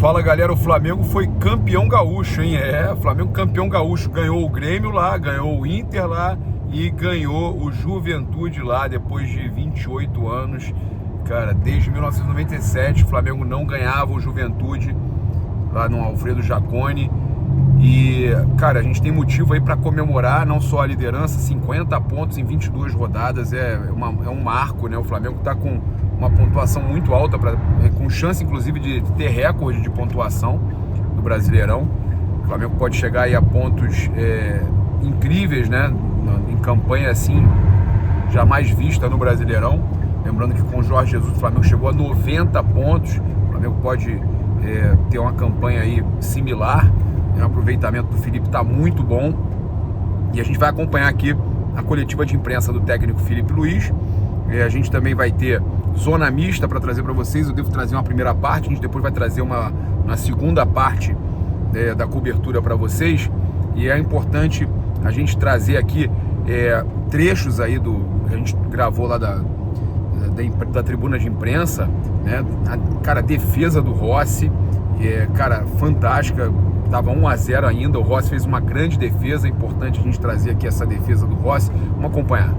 Fala galera, o Flamengo foi campeão gaúcho, hein? O Flamengo campeão gaúcho, ganhou o Grêmio lá, ganhou o Inter lá e ganhou o Juventude lá depois de 28 anos. Cara, desde 1997 o Flamengo não ganhava o Juventude lá no Alfredo Jaconi. E, cara, a gente tem motivo aí para comemorar não só a liderança, 50 pontos em 22 rodadas, é um marco, né? O Flamengo tá com uma pontuação muito alta, com chance inclusive de ter recorde de pontuação no Brasileirão. O Flamengo pode chegar aí a pontos incríveis, né? Em campanha assim, jamais vista no Brasileirão. Lembrando que com o Jorge Jesus o Flamengo chegou a 90 pontos. O Flamengo pode ter uma campanha aí similar. O aproveitamento do Felipe está muito bom. E a gente vai acompanhar aqui a coletiva de imprensa do técnico Felipe Luiz. A gente também vai ter zona mista para trazer para vocês. Eu devo trazer uma primeira parte, a gente depois vai trazer uma segunda parte da cobertura para vocês. E é importante a gente trazer aqui trechos aí a gente gravou lá da tribuna de imprensa, né? A defesa do Rossi, cara, fantástica. Estava 1-0 ainda, o Rossi fez uma grande defesa. É importante a gente trazer aqui essa defesa do Rossi. Vamos acompanhar.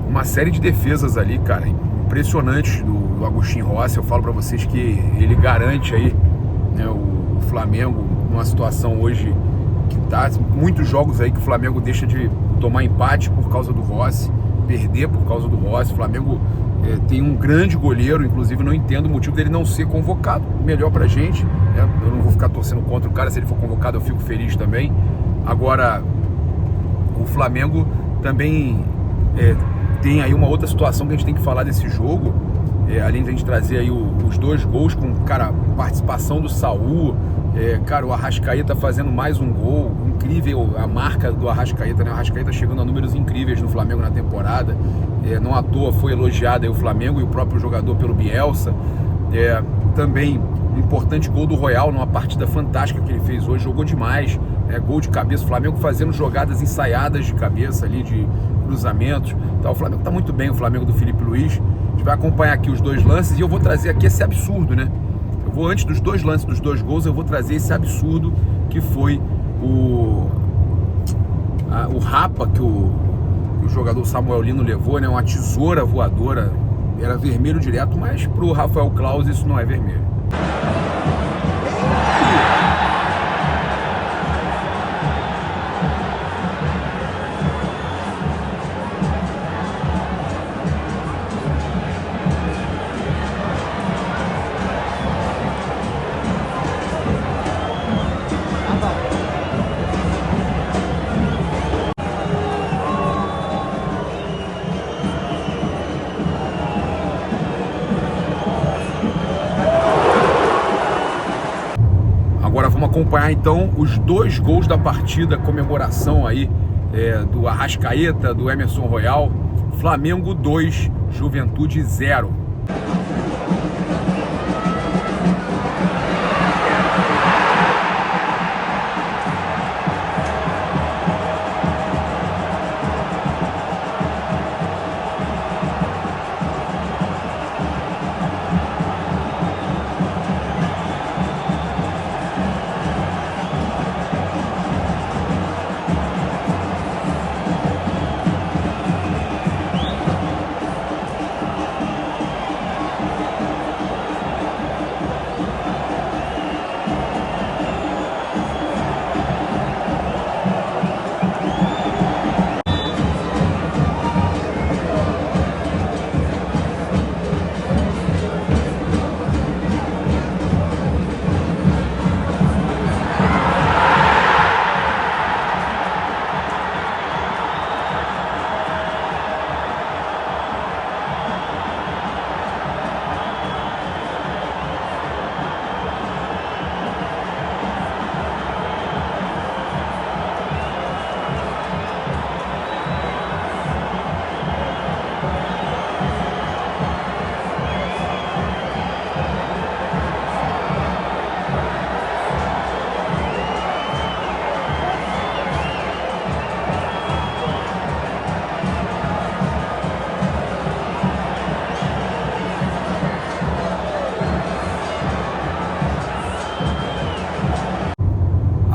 Uma série de defesas ali, cara, impressionantes do Agostinho Rossi. Eu falo para vocês que ele garante aí, né, o Flamengo numa situação hoje que tá muitos jogos aí que o Flamengo deixa de tomar empate por causa do Rossi, perder por causa do Rossi. O Flamengo tem um grande goleiro, inclusive não entendo o motivo dele não ser convocado. Melhor pra gente, né? Eu não vou ficar torcendo contra o cara, se ele for convocado eu fico feliz também. Agora, o Flamengo também tem aí uma outra situação que a gente tem que falar desse jogo, além de a gente trazer aí os dois gols com, cara, participação do Saul, cara, o Arrascaeta fazendo mais um gol, incrível a marca do Arrascaeta, né? O Arrascaeta chegando a números incríveis no Flamengo na temporada, não à toa foi elogiado aí o Flamengo e o próprio jogador pelo Bielsa. Também um importante gol do Royal numa partida fantástica que ele fez hoje, jogou demais, gol de cabeça, o Flamengo fazendo jogadas ensaiadas de cabeça ali, de cruzamentos. Então o Flamengo tá muito bem, o Flamengo do Felipe Luiz. A gente vai acompanhar aqui os dois lances e eu vou trazer aqui esse absurdo, né? Antes dos dois lances, dos dois gols, eu vou trazer esse absurdo que foi o rapa que o jogador Samuel Lino levou, né? Uma tesoura voadora, era vermelho direto, mas pro Rafael Claus isso não é vermelho. Agora vamos acompanhar então os dois gols da partida, comemoração aí do Arrascaeta, do Emerson Royal. Flamengo 2, Juventude 0.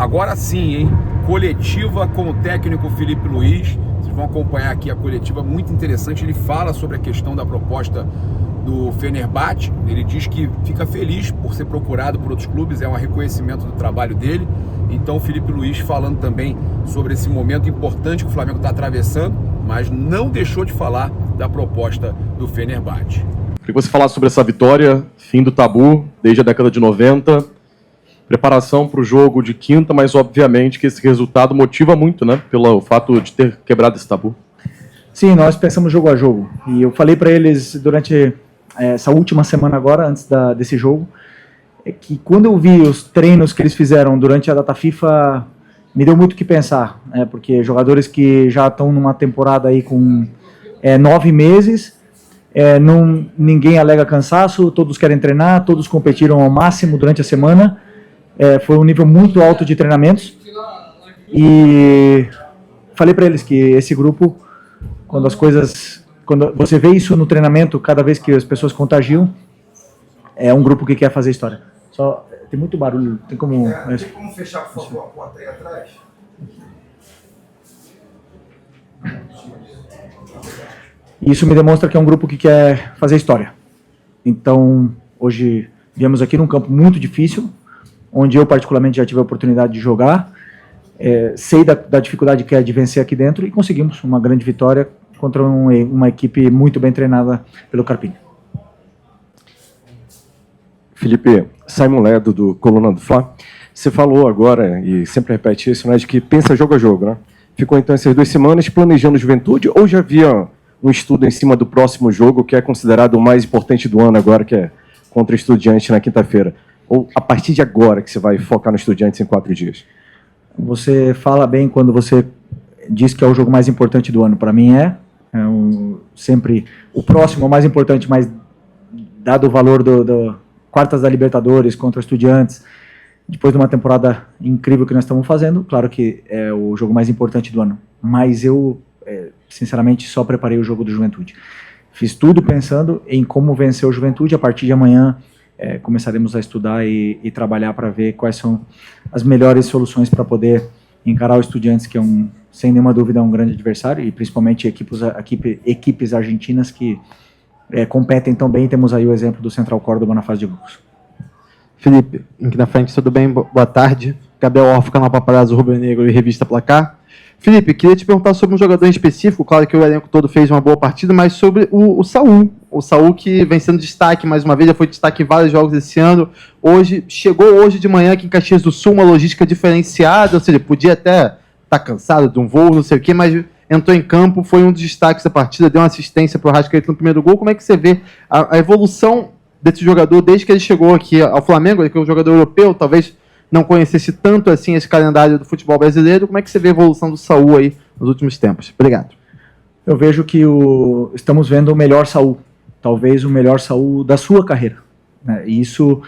Agora sim, hein? Coletiva com o técnico Filipe Luiz. Vocês vão acompanhar aqui a coletiva, muito interessante. Ele fala sobre a questão da proposta do Fenerbahçe. Ele diz que fica feliz por ser procurado por outros clubes, é um reconhecimento do trabalho dele. Então o Filipe Luiz falando também sobre esse momento importante que o Flamengo está atravessando, mas não deixou de falar da proposta do Fenerbahçe. Queria que você falasse sobre essa vitória, fim do tabu, desde a década de 90, preparação para o jogo de quinta, mas obviamente que esse resultado motiva muito, né, pelo fato de ter quebrado esse tabu. Sim, nós pensamos jogo a jogo, e eu falei para eles durante essa última semana agora, antes desse jogo, que quando eu vi os treinos que eles fizeram durante a data FIFA, me deu muito o que pensar, né? Porque jogadores que já estão numa temporada aí com 9 meses, ninguém alega cansaço, todos querem treinar, todos competiram ao máximo durante a semana, foi um nível muito alto de treinamentos, e falei para eles que esse grupo, quando você vê isso no treinamento, cada vez que as pessoas contagiam, é um grupo que quer fazer história. Só tem muito barulho, tem como... Tem como fechar, por favor, a porta aí atrás? Isso me demonstra que é um grupo que quer fazer história. Então, hoje viemos aqui num campo muito difícil, onde eu particularmente já tive a oportunidade de jogar, sei da dificuldade que é de vencer aqui dentro, e conseguimos uma grande vitória contra uma equipe muito bem treinada pelo Carpini. Felipe, Simon Ledo, do Coluna do Fla, você falou agora, e sempre repete isso, né, de que pensa jogo a jogo, né? Ficou então essas 2 semanas planejando Juventude, ou já havia um estudo em cima do próximo jogo, que é considerado o mais importante do ano agora, que é contra o Estudiantes na quinta-feira? Ou a partir de agora que você vai focar no Estudiantes em 4 dias? Você fala bem quando você diz que é o jogo mais importante do ano. Para mim sempre o próximo é o mais importante, mas dado o valor do quartas da Libertadores contra Estudiantes, depois de uma temporada incrível que nós estamos fazendo, claro que é o jogo mais importante do ano. Mas eu, sinceramente, só preparei o jogo do Juventude. Fiz tudo pensando em como vencer o Juventude. A partir de amanhã começaremos a estudar e trabalhar para ver quais são as melhores soluções para poder encarar o Estudiantes, que sem nenhuma dúvida é um grande adversário, e principalmente equipes argentinas que competem tão bem. Temos aí o exemplo do Central Córdoba na fase de grupos. Felipe, aqui na frente, tudo bem? Boa tarde. Gabriel Orff, canal Paparazzo Rubro Negro e Revista Placar. Felipe, queria te perguntar sobre um jogador em específico. Claro que o elenco todo fez uma boa partida, mas sobre o Saul. O Saul, que vem sendo destaque mais uma vez, já foi destaque em vários jogos esse ano. Chegou hoje de manhã aqui em Caxias do Sul, uma logística diferenciada, ou seja, podia até estar cansado de um voo, não sei o quê, mas entrou em campo, foi um dos destaques da partida, deu uma assistência para o Arrascaeta no primeiro gol. Como é que você vê a evolução desse jogador desde que ele chegou aqui ao Flamengo, que é um jogador europeu, talvez não conhecesse tanto assim esse calendário do futebol brasileiro? Como é que você vê a evolução do Saul aí nos últimos tempos? Obrigado. Eu vejo que estamos vendo o melhor Saul, talvez o melhor Saul da sua carreira, né? E isso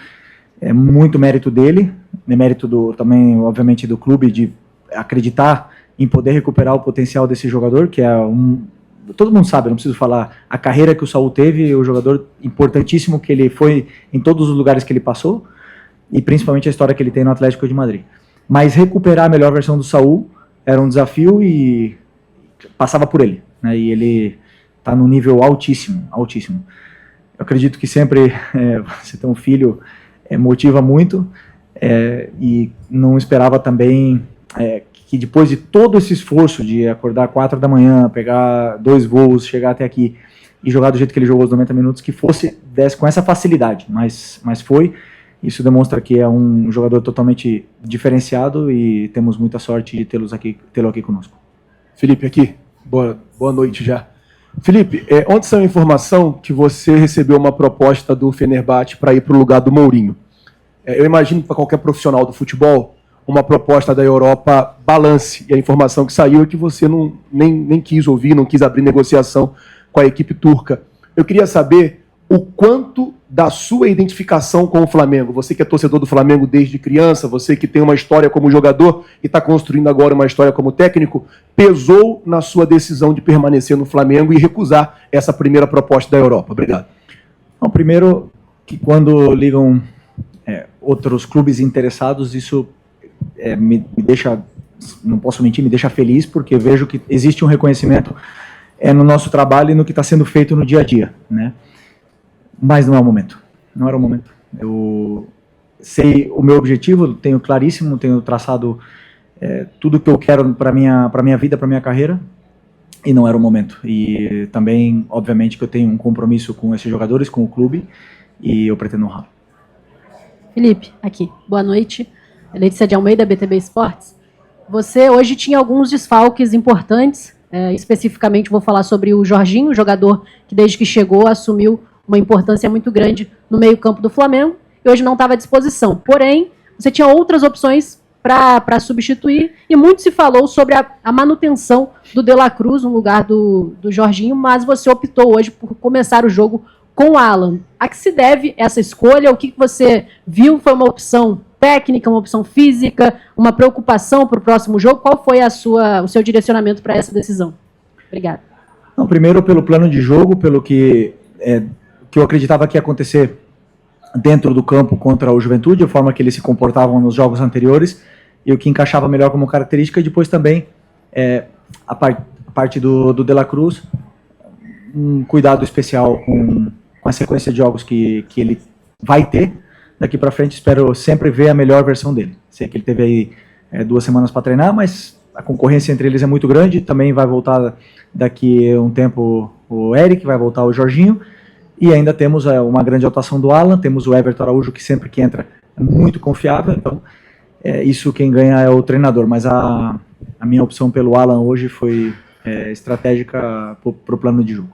é muito mérito dele, é mérito também, obviamente, do clube, de acreditar em poder recuperar o potencial desse jogador, que todo mundo sabe, não preciso falar a carreira que o Saul teve, o jogador importantíssimo que ele foi em todos os lugares que ele passou, e principalmente a história que ele tem no Atlético de Madrid. Mas recuperar a melhor versão do Saul era um desafio e passava por ele, né? E ele está num nível altíssimo, altíssimo. Eu acredito que sempre você ter um filho motiva muito, e não esperava também que depois de todo esse esforço de acordar 4 da manhã, pegar 2 voos, chegar até aqui e jogar do jeito que ele jogou os 90 minutos, que desse com essa facilidade, mas foi. Isso demonstra que é um jogador totalmente diferenciado e temos muita sorte de tê-lo aqui conosco. Felipe, aqui. Boa noite já. Felipe, ontem saiu a informação que você recebeu uma proposta do Fenerbahçe para ir para o lugar do Mourinho. Eu imagino que para qualquer profissional do futebol, uma proposta da Europa balance. E a informação que saiu é que você nem quis ouvir, não quis abrir negociação com a equipe turca. Eu queria saber o quanto da sua identificação com o Flamengo, você que é torcedor do Flamengo desde criança, você que tem uma história como jogador e está construindo agora uma história como técnico, pesou na sua decisão de permanecer no Flamengo e recusar essa primeira proposta da Europa? Obrigado. Bom, primeiro, que quando ligam outros clubes interessados, isso me deixa, não posso mentir, me deixa feliz, porque vejo que existe um reconhecimento no nosso trabalho e no que está sendo feito no dia a dia, né? Mas não é o momento, não era o momento. Eu sei o meu objetivo, tenho claríssimo, tenho traçado tudo que eu quero para minha vida, para minha carreira, e não era o momento. E também, obviamente, que eu tenho um compromisso com esses jogadores, com o clube, e eu pretendo honrar. Felipe, aqui. Boa noite. Letícia de Almeida, BTB Esportes. Você hoje tinha alguns desfalques importantes, especificamente vou falar sobre o Jorginho, jogador que desde que chegou assumiu uma importância muito grande no meio-campo do Flamengo, e hoje não estava à disposição. Porém, você tinha outras opções para substituir, e muito se falou sobre a manutenção do De La Cruz no lugar do Jorginho, mas você optou hoje por começar o jogo com o Alan. A que se deve essa escolha? O que você viu? Foi uma opção técnica, uma opção física, uma preocupação para o próximo jogo? Qual foi o seu direcionamento para essa decisão? Obrigada. Não, primeiro pelo plano de jogo, pelo que eu acreditava que ia acontecer dentro do campo contra o Juventude, a forma que eles se comportavam nos jogos anteriores, e o que encaixava melhor como característica, e depois também a parte do De La Cruz, um cuidado especial com a sequência de jogos que ele vai ter daqui para frente. Espero sempre ver a melhor versão dele. Sei que ele teve aí 2 semanas para treinar, mas a concorrência entre eles é muito grande. Também vai voltar daqui a um tempo o Eric, vai voltar o Jorginho, e ainda temos uma grande atuação do Alan, temos o Everton Araújo, que sempre que entra é muito confiável, então isso quem ganha é o treinador, mas a minha opção pelo Alan hoje foi estratégica para o plano de jogo.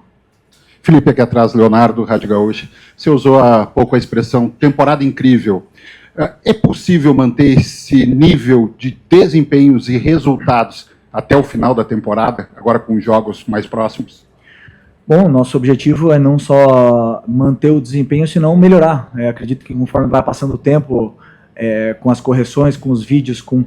Felipe, aqui atrás, Leonardo, Rádio Gaúcha. Você usou há pouco a expressão temporada incrível. É possível manter esse nível de desempenhos e resultados até o final da temporada, agora com jogos mais próximos? Bom, nosso objetivo é não só manter o desempenho, senão melhorar. Acredito que conforme vai passando o tempo, com as correções, com os vídeos, com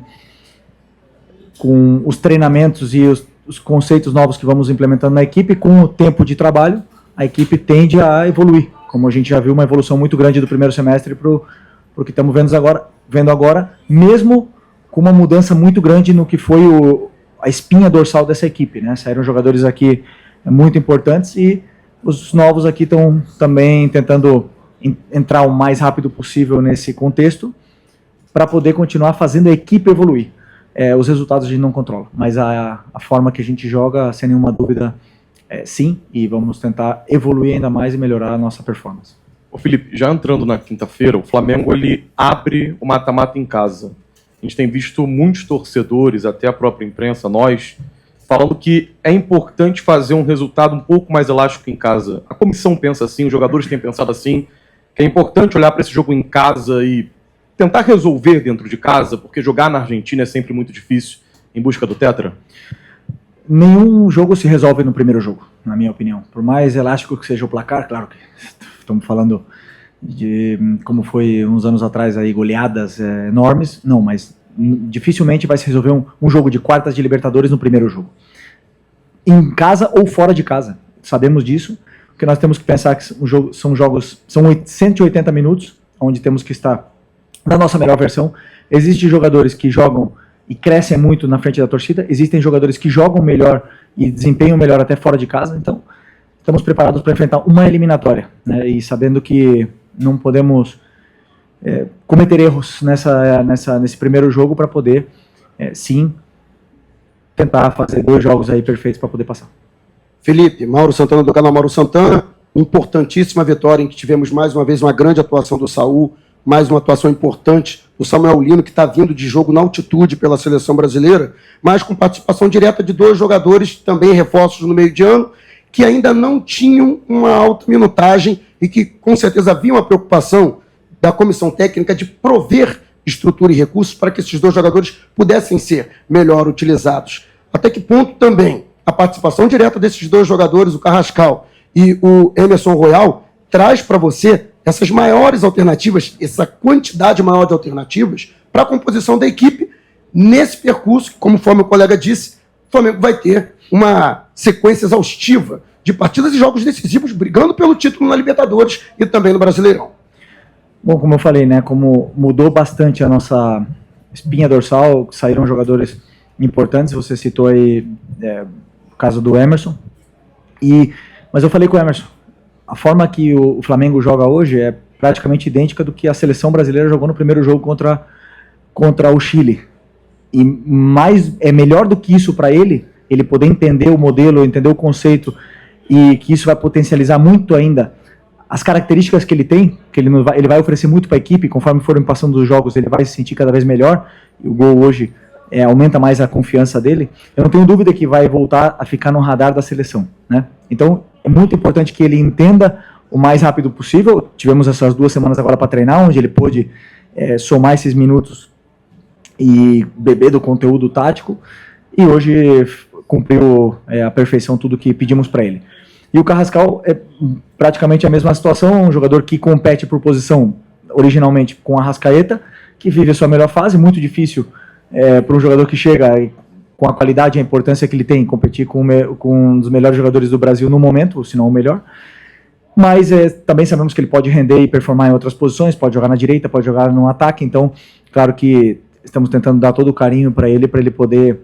os treinamentos e os conceitos novos que vamos implementando na equipe, com o tempo de trabalho, a equipe tende a evoluir. Como a gente já viu, uma evolução muito grande do primeiro semestre para o que estamos vendo agora, mesmo com uma mudança muito grande no que foi a espinha dorsal dessa equipe, né? Saíram jogadores aqui muito importantes, e os novos aqui estão também tentando entrar o mais rápido possível nesse contexto para poder continuar fazendo a equipe evoluir. Os resultados a gente não controla, mas a forma que a gente joga, sem nenhuma dúvida, sim, e vamos tentar evoluir ainda mais e melhorar a nossa performance. Ô Felipe, já entrando na quinta-feira, o Flamengo ele abre o mata-mata em casa. A gente tem visto muitos torcedores, até a própria imprensa, nós, falando que é importante fazer um resultado um pouco mais elástico em casa. A comissão pensa assim, os jogadores têm pensado assim, que é importante olhar para esse jogo em casa e tentar resolver dentro de casa, porque jogar na Argentina é sempre muito difícil em busca do Tetra? Nenhum jogo se resolve no primeiro jogo, na minha opinião. Por mais elástico que seja o placar, claro que estamos falando de como foi uns anos atrás, aí, goleadas enormes, não, mas dificilmente vai se resolver um jogo de quartas de Libertadores no primeiro jogo. Em casa ou fora de casa. Sabemos disso, porque nós temos que pensar que são 180 minutos, onde temos que estar na nossa melhor versão. Existem jogadores que jogam e crescem muito na frente da torcida, existem jogadores que jogam melhor e desempenham melhor até fora de casa, então estamos preparados para enfrentar uma eliminatória, né? E sabendo que não podemos cometer erros nesse primeiro jogo para poder, sim, tentar fazer 2 jogos aí perfeitos para poder passar. Felipe, Mauro Santana do canal Mauro Santana, importantíssima vitória em que tivemos mais uma vez uma grande atuação do Saul, mais uma atuação importante do Samuel Lino, que está vindo de jogo na altitude pela seleção brasileira, mas com participação direta de 2 jogadores, também reforços no meio de ano, que ainda não tinham uma alta minutagem e que com certeza havia uma preocupação da comissão técnica de prover estrutura e recursos para que esses 2 jogadores pudessem ser melhor utilizados. Até que ponto também a participação direta desses 2 jogadores, o Carrascal e o Emerson Royal, traz para você essas maiores alternativas, essa quantidade maior de alternativas para a composição da equipe nesse percurso, que, conforme o colega disse, o Flamengo vai ter uma sequência exaustiva de partidas e jogos decisivos, brigando pelo título na Libertadores e também no Brasileirão. Bom, como eu falei, né, como mudou bastante a nossa espinha dorsal, saíram jogadores importantes, você citou aí o caso do Emerson, mas eu falei com o Emerson, a forma que o Flamengo joga hoje é praticamente idêntica do que a seleção brasileira jogou no primeiro jogo contra o Chile, e é melhor do que isso para ele poder entender o modelo, entender o conceito, e que isso vai potencializar muito ainda as características que ele tem, que ele vai oferecer muito para a equipe, conforme forem passando os jogos, ele vai se sentir cada vez melhor, e o gol hoje aumenta mais a confiança dele. Eu não tenho dúvida que vai voltar a ficar no radar da seleção, né? Então, é muito importante que ele entenda o mais rápido possível. Tivemos essas 2 semanas agora para treinar, onde ele pôde somar esses minutos e beber do conteúdo tático, e hoje cumpriu à perfeição tudo que pedimos para ele. E o Carrascal é praticamente a mesma situação, um jogador que compete por posição originalmente com a Arrascaeta, que vive a sua melhor fase, muito difícil para um jogador que chega com a qualidade e a importância que ele tem, competir com um dos melhores jogadores do Brasil no momento, se não o melhor. Mas também sabemos que ele pode render e performar em outras posições, pode jogar na direita, pode jogar no ataque, então, claro que estamos tentando dar todo o carinho para ele poder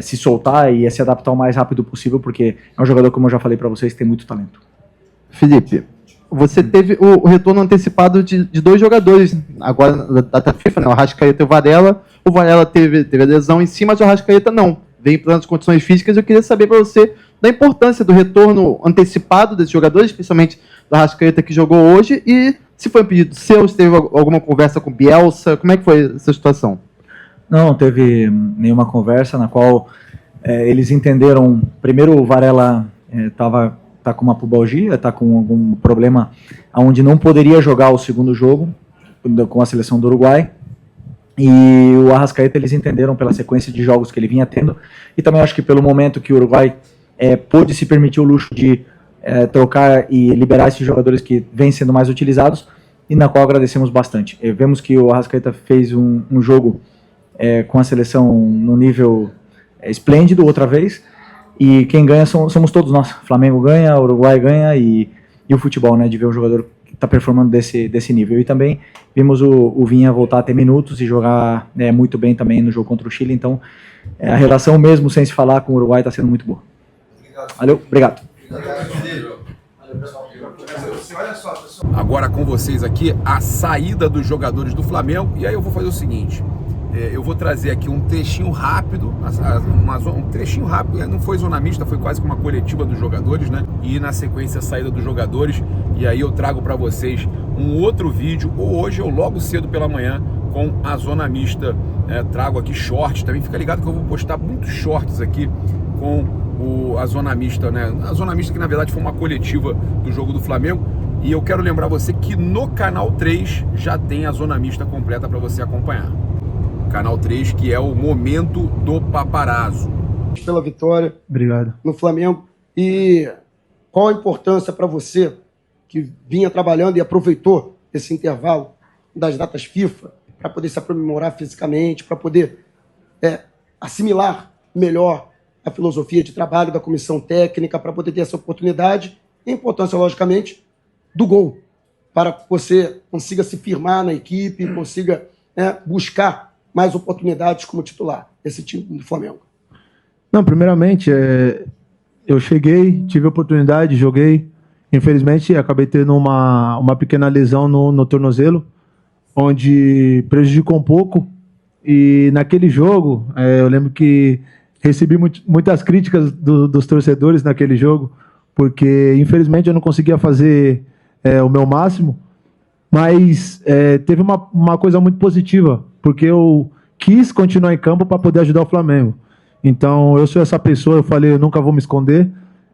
se soltar e se adaptar o mais rápido possível, porque é um jogador, como eu já falei para vocês, que tem muito talento. Felipe, você teve o retorno antecipado de 2 jogadores, agora da data FIFA, né? O Arrascaeta e o Varela. O Varela teve a lesão em si, mas o Arrascaeta não. Vem em plenas condições físicas. Eu queria saber para você da importância do retorno antecipado desses jogadores, especialmente do Arrascaeta que jogou hoje, e se foi um pedido seu, se teve alguma conversa com o Bielsa, como é que foi essa situação? Não teve nenhuma conversa na qual eles entenderam. Primeiro, o Varela tá com uma pubalgia, tá com algum problema onde não poderia jogar o segundo jogo com a seleção do Uruguai. E o Arrascaeta, eles entenderam pela sequência de jogos que ele vinha tendo, e também acho que pelo momento que o Uruguai pôde se permitir o luxo de trocar e liberar esses jogadores que vêm sendo mais utilizados, e na qual agradecemos bastante. Vemos que o Arrascaeta fez um jogo com a seleção no nível esplêndido outra vez, e quem ganha somos todos nós. Flamengo ganha, Uruguai ganha, e o futebol, né, de ver um jogador que está performando desse nível. E também vimos o Vinha voltar a ter minutos e jogar muito bem também no jogo contra o Chile, então a relação mesmo sem se falar com o Uruguai está sendo muito boa. Valeu, obrigado. Agora com vocês aqui a saída dos jogadores do Flamengo, e aí eu vou fazer o seguinte, eu vou trazer aqui um trechinho rápido, não foi zona mista, foi quase que uma coletiva dos jogadores, né? E na sequência a saída dos jogadores, e aí eu trago para vocês um outro vídeo, ou hoje ou logo cedo pela manhã, com a zona mista. Trago aqui shorts, também fica ligado que eu vou postar muitos shorts aqui com a zona mista, né? A zona mista que na verdade foi uma coletiva do jogo do Flamengo, e eu quero lembrar você que no canal 3 já tem a zona mista completa para você acompanhar. Canal 3, que é o Momento do Paparazzo. Pela vitória. Obrigado. No Flamengo. E qual a importância para você, que vinha trabalhando e aproveitou esse intervalo das datas FIFA, para poder se aprimorar fisicamente, para poder assimilar melhor a filosofia de trabalho da comissão técnica, para poder ter essa oportunidade, e a importância, logicamente, do gol, para que você consiga se firmar na equipe, consiga buscar mais oportunidades como titular, esse time do Flamengo. Não, primeiramente, eu cheguei, tive a oportunidade, joguei. Infelizmente, acabei tendo uma pequena lesão no tornozelo, onde prejudicou um pouco. E naquele jogo, eu lembro que recebi muitas críticas dos torcedores naquele jogo, porque infelizmente eu não conseguia fazer o meu máximo. Mas teve uma coisa muito positiva, porque eu quis continuar em campo para poder ajudar o Flamengo. Então, eu sou essa pessoa, eu falei, eu nunca vou me esconder,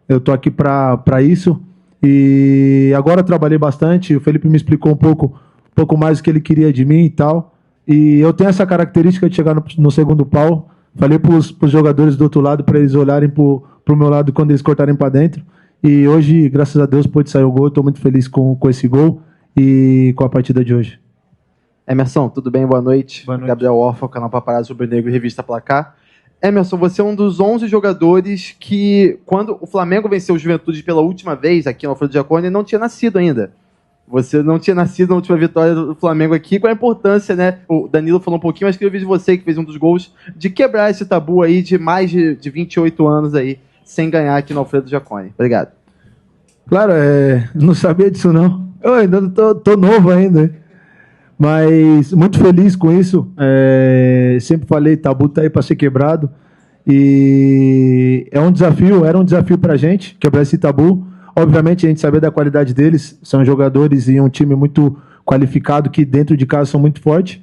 eu estou aqui para isso. E agora eu trabalhei bastante, o Felipe me explicou um pouco mais o que ele queria de mim e tal. E eu tenho essa característica de chegar no segundo pau. Falei para os jogadores do outro lado, para eles olharem para o meu lado quando eles cortarem para dentro. E hoje, graças a Deus, pôde sair o gol, estou muito feliz com esse gol e com a partida de hoje. Emerson, tudo bem? Boa noite. Boa noite. Gabriel Orfa, canal Paparazzo Rubro-Negro e Revista Placar. Emerson, você é um dos 11 jogadores que, quando o Flamengo venceu o Juventude pela última vez aqui no Alfredo Jaconi, não tinha nascido ainda. Você não tinha nascido na última vitória do Flamengo aqui. Qual a importância, né? O Danilo falou um pouquinho, mas queria ouvir de você, que fez um dos gols, de quebrar esse tabu aí de mais de 28 anos aí, sem ganhar aqui no Alfredo Jaconi. Obrigado. Claro, não sabia disso não. Eu ainda tô novo ainda. Mas muito feliz com isso. Sempre falei, tabu tá aí para ser quebrado. E era um desafio pra gente, quebrar esse tabu. Obviamente, a gente sabia da qualidade deles, são jogadores e um time muito qualificado que dentro de casa são muito fortes,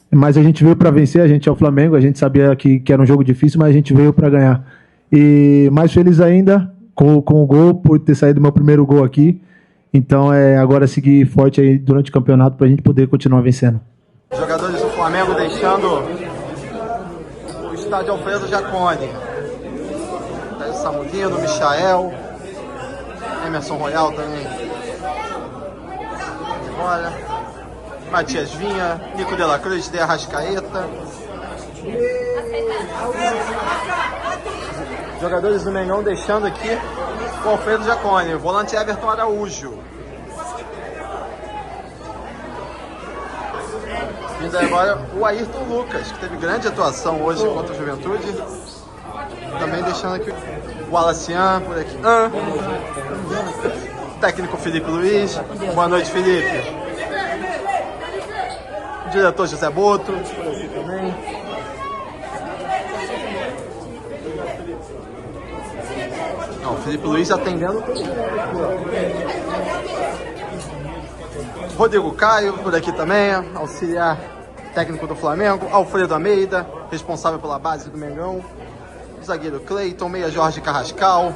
mas a gente veio para vencer, a gente é o Flamengo, a gente sabia que era um jogo difícil, mas a gente veio para ganhar. E mais feliz ainda com o gol, por ter saído meu primeiro gol aqui, então agora seguir forte aí durante o campeonato para a gente poder continuar vencendo. Jogadores do Flamengo deixando o estádio Alfredo Jaconi. Samulino, Michael, Emerson Royal também. Olha, Matias Vinha, Nico de la Cruz, De Arrascaeta. Jogadores do Mengão deixando aqui o Alfredo Jaconi, volante Everton Araújo. Vindo agora o Ayrton Lucas, que teve grande atuação hoje contra o Juventude. Também deixando aqui o Alacian por aqui. Técnico Felipe Luiz. Boa noite, Felipe. Diretor José Boto por aqui também. Não, o Felipe Luiz atendendo. Rodrigo Caio por aqui também, auxiliar técnico do Flamengo. Alfredo Almeida, responsável pela base do Mengão. Zagueiro Cleiton, meia Jorge Carrascal.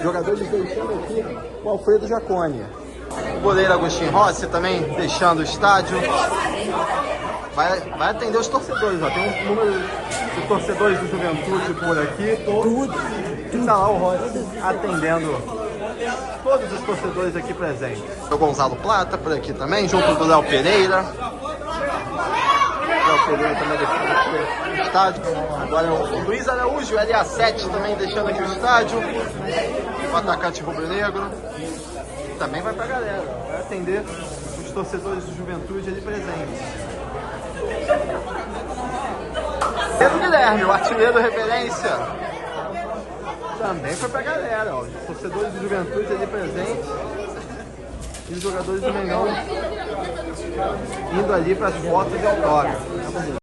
Jogadores deixando aqui o Alfredo Jaconi. O goleiro Agostinho Rossi também deixando o estádio. Vai atender os torcedores, ó. Tem um número de torcedores do Juventude por aqui. E tá lá o Rossi atendendo todos os torcedores aqui presentes. O Gonzalo Plata por aqui também, junto do Léo Pereira. Léo Pereira também deixando aqui o estádio. Agora o Luiz Araújo, LA7 também deixando aqui o estádio. O atacante rubro-negro. Também vai pra galera, vai atender os torcedores do Juventude ali presentes. Pedro Guilherme, o artilheiro referência. Também foi pra galera, ó. Os torcedores do Juventude ali presentes. E os jogadores do Mengão indo ali para as fotos de autógrafo.